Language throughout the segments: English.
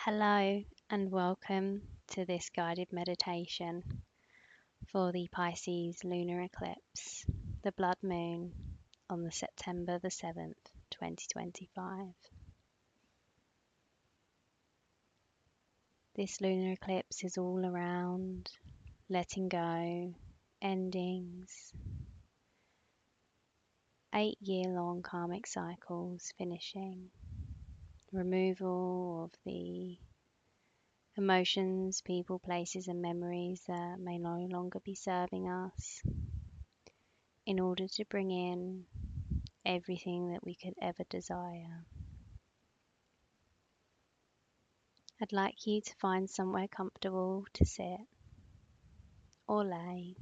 Hello and welcome to this guided meditation for the Pisces lunar eclipse, the blood moon on the September the 7th, 2025. This lunar eclipse is all around letting go, endings, 8-year-long karmic cycles finishing, removal of the emotions, people, places, and memories that may no longer be serving us, in order to bring in everything that we could ever desire. I'd like you to find somewhere comfortable to sit or lay.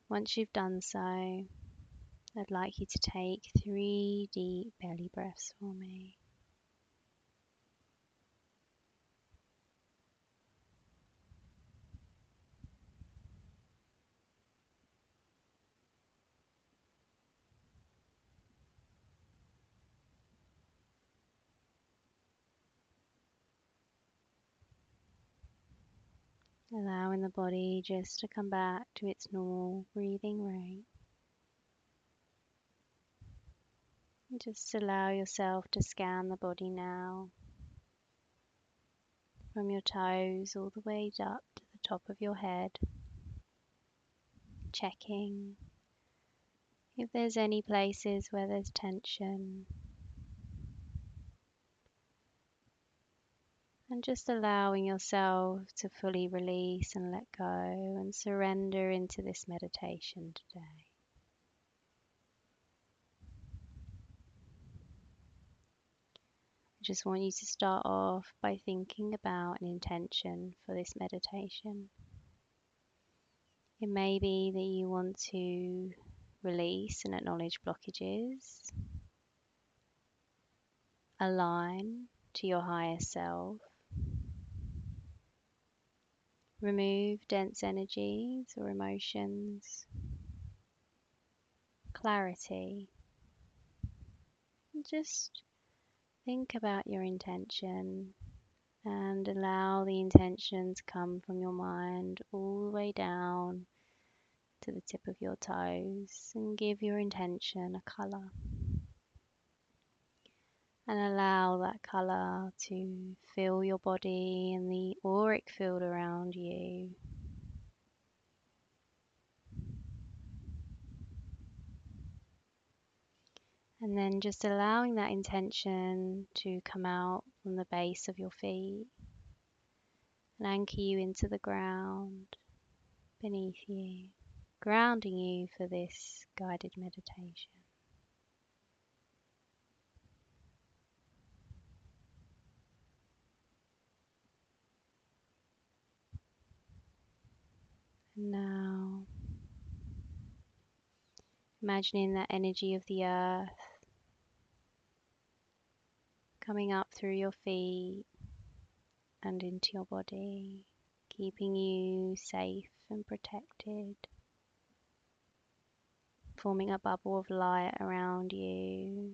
Once you've done so, I'd like you to take 3 deep belly breaths for me. Allowing the body just to come back to its normal breathing rate. Just allow yourself to scan the body now, from your toes all the way up to the top of your head, checking if there's any places where there's tension, and just allowing yourself to fully release and let go and surrender into this meditation today. I just want you to start off by thinking about an intention for this meditation. It may be that you want to release and acknowledge blockages, align to your higher self, remove dense energies or emotions, clarity. Just think about your intention and allow the intention to come from your mind all the way down to the tip of your toes, and give your intention a colour. And allow that colour to fill your body and the auric field around you. And then just allowing that intention to come out from the base of your feet and anchor you into the ground beneath you, grounding you for this guided meditation. And now, imagining that energy of the earth coming up through your feet and into your body, keeping you safe and protected, forming a bubble of light around you,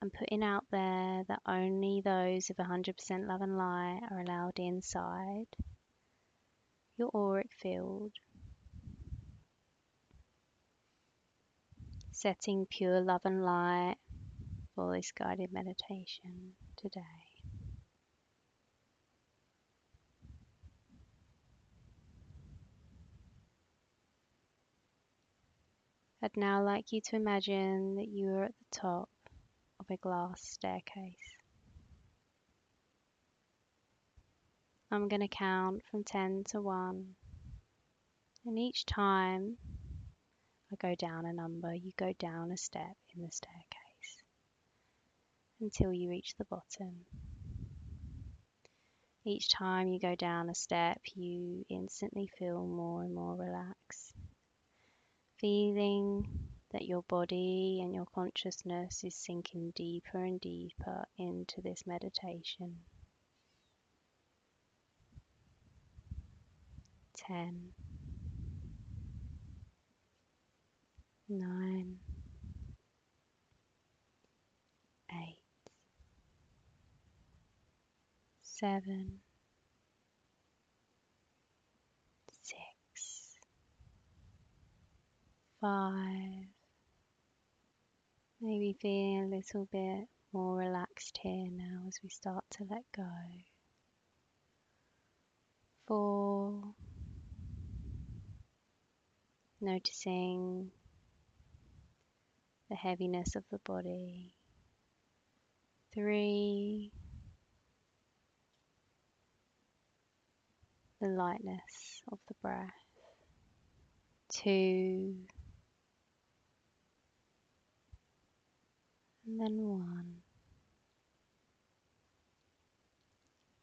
and putting out there that only those of 100% love and light are allowed inside your auric field, setting pure love and light for this guided meditation today. I'd now like you to imagine that you are at the top of a glass staircase. I'm going to count from 10 to 1, and each time I go down a number, you go down a step in the staircase until you reach the bottom. Each time you go down a step, you instantly feel more and more relaxed, feeling that your body and your consciousness is sinking deeper and deeper into this meditation. 10, 9, 7, 6, 5. Maybe feeling a little bit more relaxed here now as we start to let go. 4. Noticing the heaviness of the body. 3. The lightness of the breath. 2. And then 1.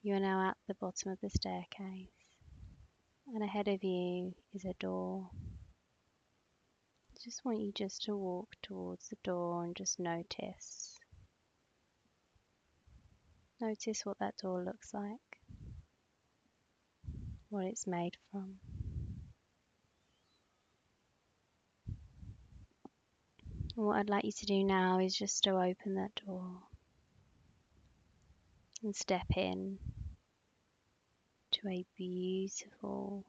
You are now at the bottom of the staircase, and ahead of you is a door. I just want you just to walk towards the door and just notice. Notice what that door looks like, what it's made from. And what I'd like you to do now is just to open that door and step in to a beautiful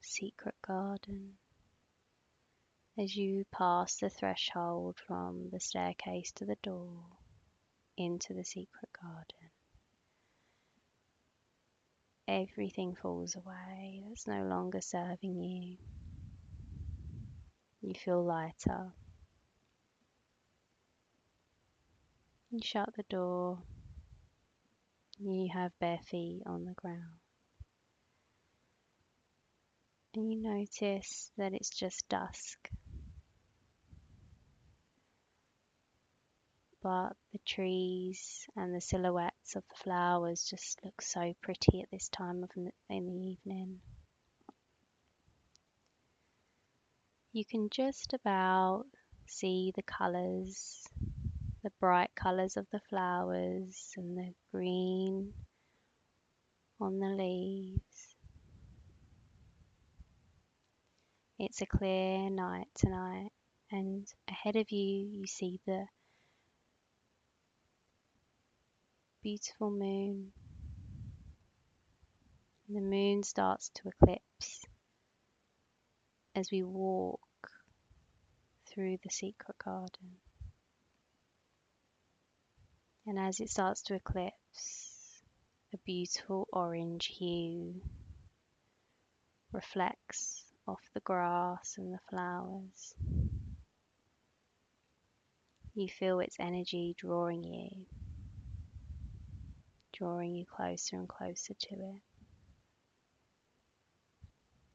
secret garden. As you pass the threshold from the staircase to the door into the secret garden, everything falls away that's no longer serving you. You feel lighter. You shut the door. You have bare feet on the ground. And you notice that it's just dusk. But the trees and the silhouettes of the flowers just look so pretty at this time in the evening. You can just about see the colours, the bright colours of the flowers and the green on the leaves. It's a clear night tonight, and ahead of you, you see the beautiful moon. The moon starts to eclipse as we walk through the secret garden. And as it starts to eclipse, a beautiful orange hue reflects off the grass and the flowers. You feel its energy drawing you closer and closer to it.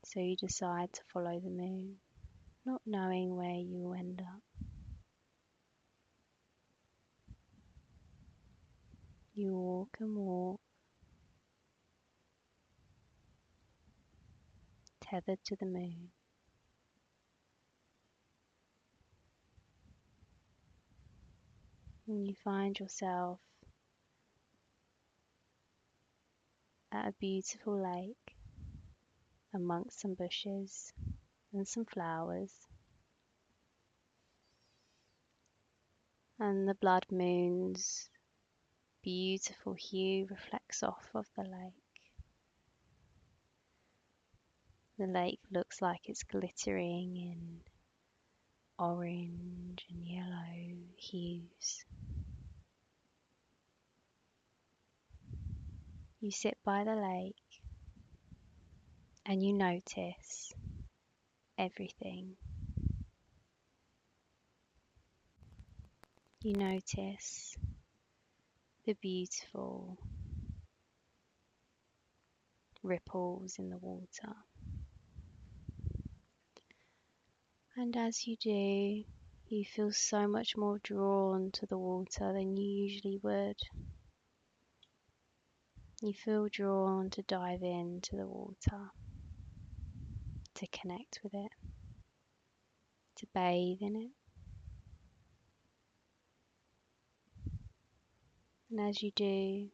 So you decide to follow the moon, not knowing where you will end up. You walk and walk, tethered to the moon. And you find yourself at a beautiful lake amongst some bushes and some flowers. And the blood moon's beautiful hue reflects off of the lake. The lake looks like it's glittering in orange and yellow hues. You sit by the lake and you notice everything. You notice the beautiful ripples in the water. And as you do, you feel so much more drawn to the water than you usually would. You feel drawn to dive into the water, to connect with it, to bathe in it. And as you do,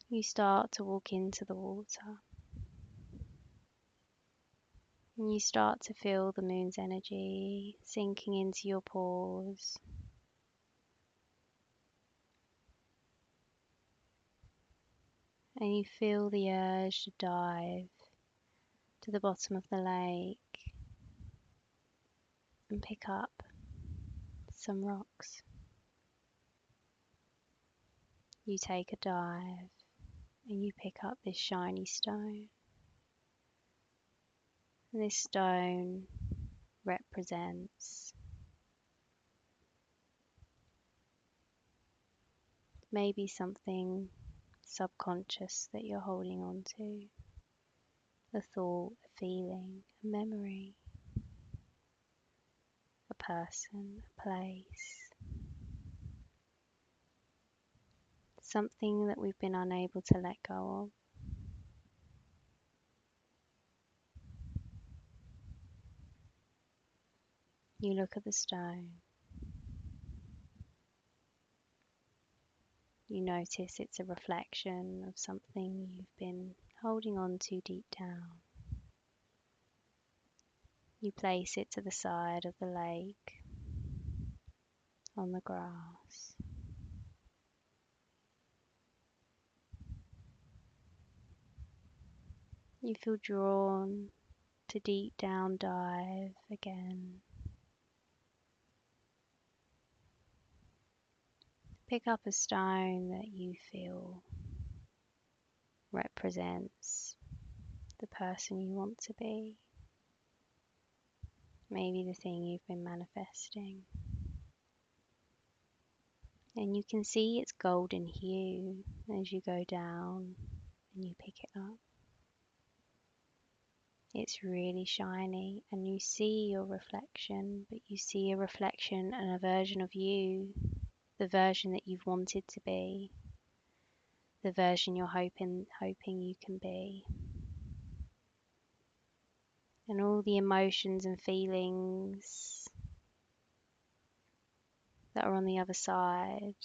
you start to walk into the water. And you start to feel the moon's energy sinking into your pores. and you feel the urge to dive to the bottom of the lake and pick up some rocks. You take a dive and you pick up this shiny stone. And this stone represents maybe something subconscious that you're holding on to, a thought, a feeling, a memory, a person, a place, something that we've been unable to let go of. You look at the stone. You notice it's a reflection of something you've been holding on to deep down. You place it to the side of the lake on the grass. You feel drawn to deep down dive again. Pick up a stone that you feel represents the person you want to be. Maybe the thing you've been manifesting. And you can see its golden hue as you go down and you pick it up. It's really shiny and you see your reflection, but you see a reflection and a version of you, the version that you've wanted to be, the version you're hoping you can be. And all the emotions and feelings that are on the other side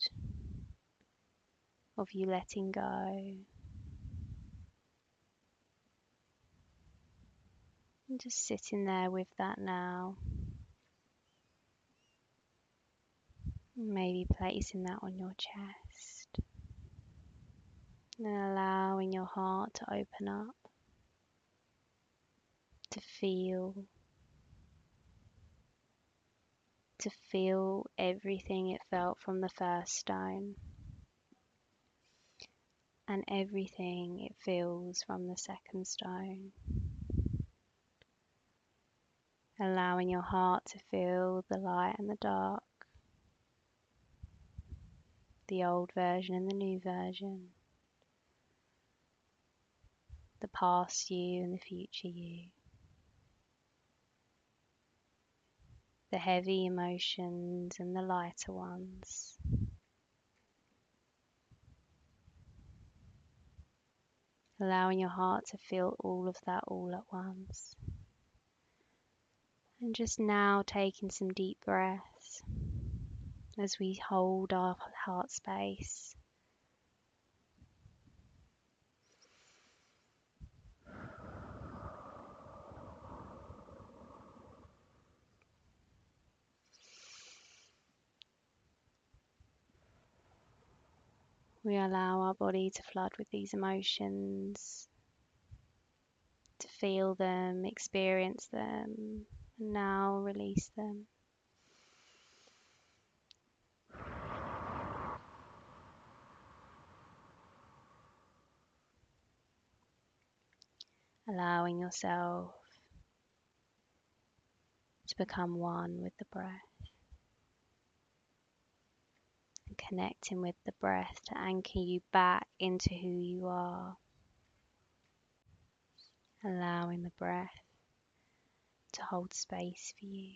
of you letting go. And just sitting there with that now. Maybe placing that on your chest. And then allowing your heart to open up. To feel everything it felt from the first stone. And everything it feels from the second stone. Allowing your heart to feel the light and the dark. The old version and the new version. The past you and the future you. The heavy emotions and the lighter ones. Allowing your heart to feel all of that all at once. And just now taking some deep breaths as we hold our heart space. We allow our body to flood with these emotions, to feel them, experience them, and now release them. Allowing yourself to become one with the breath. And connecting with the breath to anchor you back into who you are. Allowing the breath to hold space for you.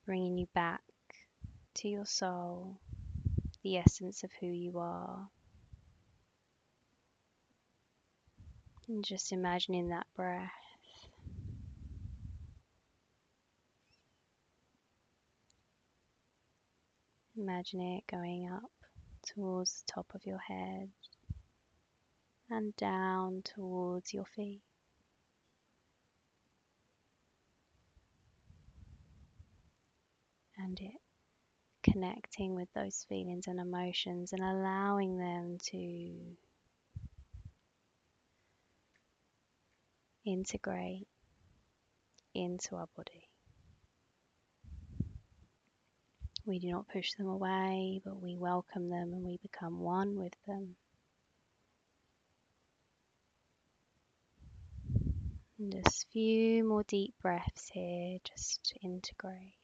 Bringing you back to your soul, the essence of who you are. And just imagining that breath. Imagine it going up towards the top of your head and down towards your feet. And it connecting with those feelings and emotions and allowing them to integrate into our body. We do not push them away, but we welcome them and we become one with them. And just a few more deep breaths here, just to integrate.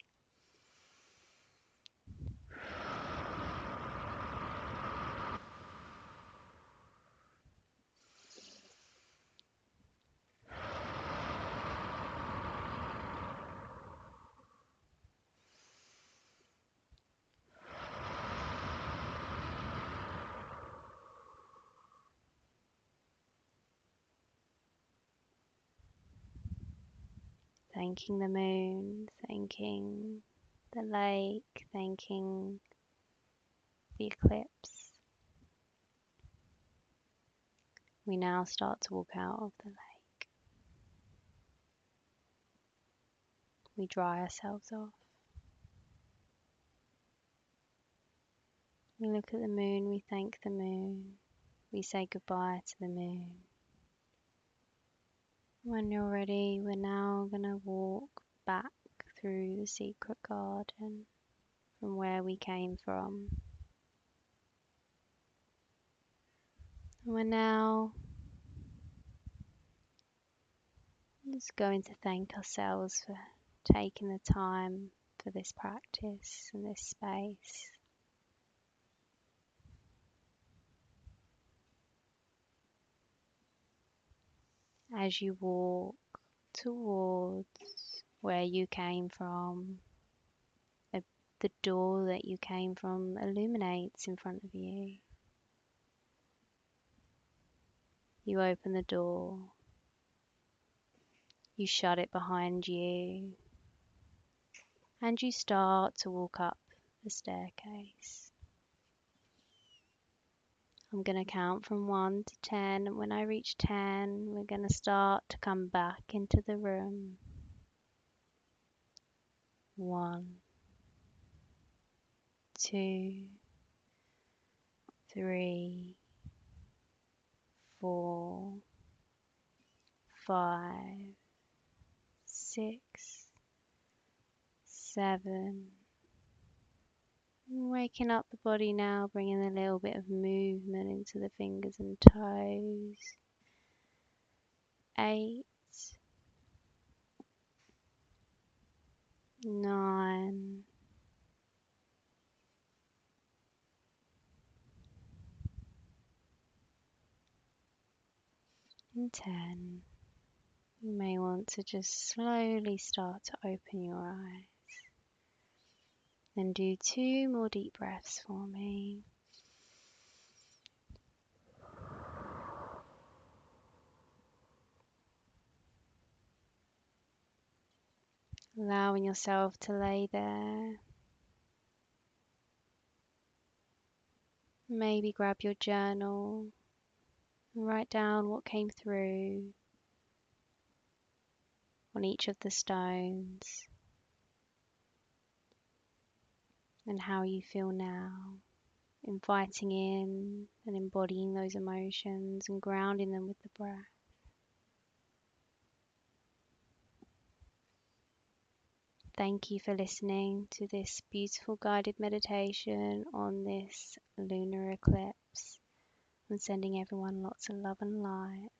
Thanking the moon, thanking the lake, thanking the eclipse. We now start to walk out of the lake. We dry ourselves off. We look at the moon, we thank the moon. We say goodbye to the moon. When you're ready, we're now going to walk back through the secret garden from where we came from. And we're now just going to thank ourselves for taking the time for this practice and this space. As you walk towards where you came from, the door that you came from illuminates in front of you. You open the door, you shut it behind you, and you start to walk up the staircase. I'm going to count from 1 to 10, and when I reach 10, we're going to start to come back into the room. 1, 2, 3, 4, 5, 6, 7. Waking up the body now, bringing a little bit of movement into the fingers and toes. 8, 9, and 10. You may want to just slowly start to open your eyes. Then do 2 more deep breaths for me. Allowing yourself to lay there. Maybe grab your journal and write down what came through on each of the stones and how you feel now. Inviting in and embodying those emotions and grounding them with the breath. Thank you for listening to this beautiful guided meditation on this lunar eclipse. I'm sending everyone lots of love and light.